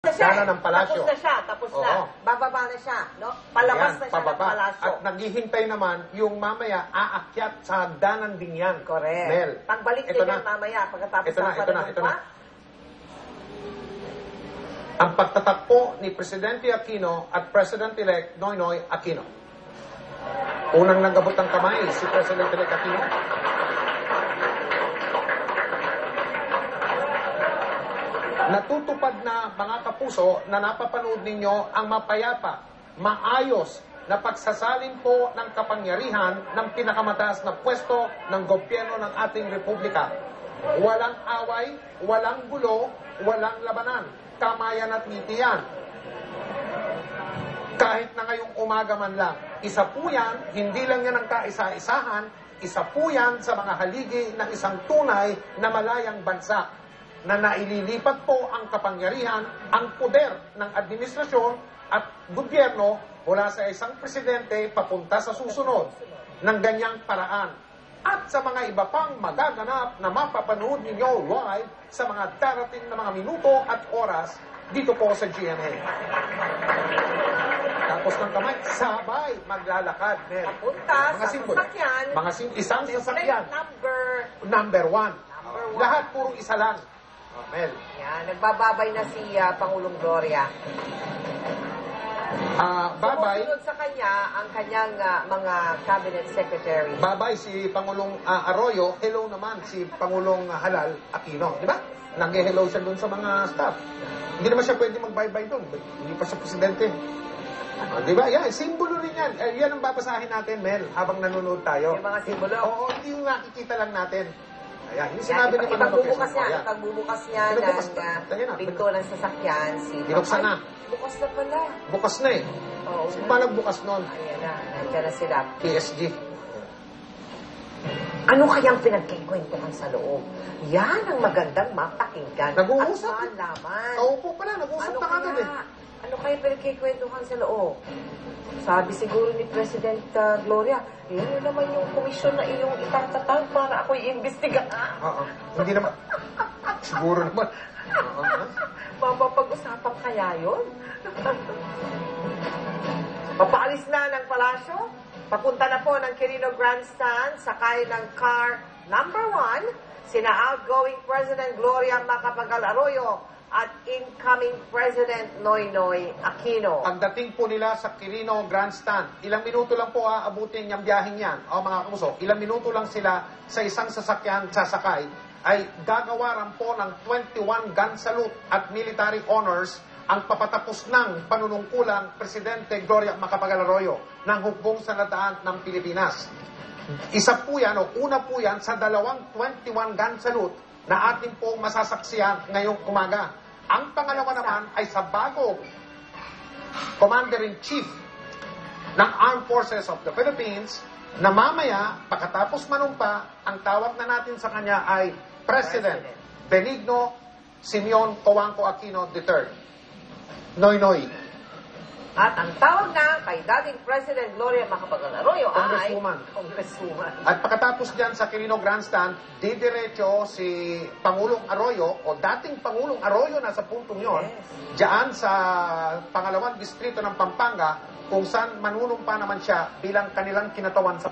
Sana ng palasyo. Tapos na siya, tapos na. Oo. Bababa na siya, no? Palabas Ayan, na siya ng pababa. palasyo. At naghihintay naman yung mamaya aakyat sa hagdanan din yan. Correct. Mel, Pagbalik ito niya na. mamaya, pagkatapos Ito na, sa ito na, pananong ito pa. na. Ang pagtatakpo ni Presidente Aquino at President-elect Noynoy Aquino. Unang nagabot ng kamay si President-elect Aquino. Natutupad na, mga kapuso, na napapanood ninyo ang mapayapa, maayos na pagsasalin po ng kapangyarihan ng pinakamataas na pwesto ng gobyerno ng ating republika. Walang away, walang gulo, walang labanan. Kamayan at nitiyan. Kahit na ngayong umaga man lang. Isa po yan, hindi lang yan ang kaisa-isahan, isa po yan sa mga haligi ng isang tunay na malayang bansa na naililipat po ang kapangyarihan, ang poder ng administrasyon at gobyerno mula sa isang presidente papunta sa susunod ng ganyang paraan. At sa mga iba pang magaganap na mapapanood ninyo live sa mga darating na mga minuto at oras dito po sa GMA. Tapos ng kamay, sabay maglalakad. Mel. Papunta sa sasakyan. Isang sasakyan. Number 1. one. Lahat puro isa lang. Mel. Yan, nagbababay na si Pangulong Gloria. Babay. Sumunod sa kanya ang kanyang mga cabinet secretary. Babay si Pangulong Arroyo. Hello naman si Pangulong Halal Aquino. Di ba? Nag-hello siya doon sa mga staff. Hindi naman siya pwede mag-bye-bye doon. Hindi pa siya presidente. Di ba? Yan, simbolo rin yan. Yan ang babasahin natin, Mel, habang nanonood tayo. Yung mga simbolo. Oo, hindi yung nakikita lang natin. Ayan, yung sinabi ni Ipagbubukas niya ng Tingnan pinto ng sasakyan. Binuksan na. Bukas na pala. Bukas na eh. Oo. Paano bukas nun? Ayan na, nandiyan na sila. PSG. Ano kayang pinagkikwentuhan sa loob? Yan ang magandang mapakinggan. Nag-uusap. At malaman. Opo pala, nag-uusap na kagad eh. Ano kaya pinagkikwentuhan sa loob? Sabi siguro ni President Gloria, yan naman yung komisyon na iyong itatatag para ako'y imbestiga. Oo. Hindi naman. Siguro naman. Mapapag-usapan kaya yun? Papaalis na ng palasyo. Papunta na po ng Quirino Grandstand, sakay ng car number 1, sina outgoing President Gloria Macapagal Arroyo at incoming President Noynoy Aquino. Pagdating po nila sa Quirino Grandstand, ilang minuto lang po aabutin yung biyaheng yan. O mga kamuso, ilang minuto lang sila sa isang sasakyan sasakay, ay gagawaran po ng 21 gun salute at military honors ang papatapos ng panunungkulang Presidente Gloria Macapagal Arroyo ng hukbong sanadaan ng Pilipinas. Isa po yan, o una po yan sa dalawang 21 gun salute na ating pong masasaksiyan ngayong umaga. Ang pangalawa naman ay sa bagong Commander-in-Chief ng Armed Forces of the Philippines na mamaya, pagkatapos manumpa, ang tawag na natin sa kanya ay President Benigno Simeon Cojuangco Aquino III. Noynoy. At ang tawag na kay dating President Gloria Macapagal Arroyo ay Congresswoman. At pagkatapos dyan sa Quirino Grandstand, didiretso si Pangulong Arroyo o dating Pangulong Arroyo nasa puntong yon, dyan sa pangalawang distrito ng Pampanga kung saan manunumpa naman siya bilang kanilang kinatawan sa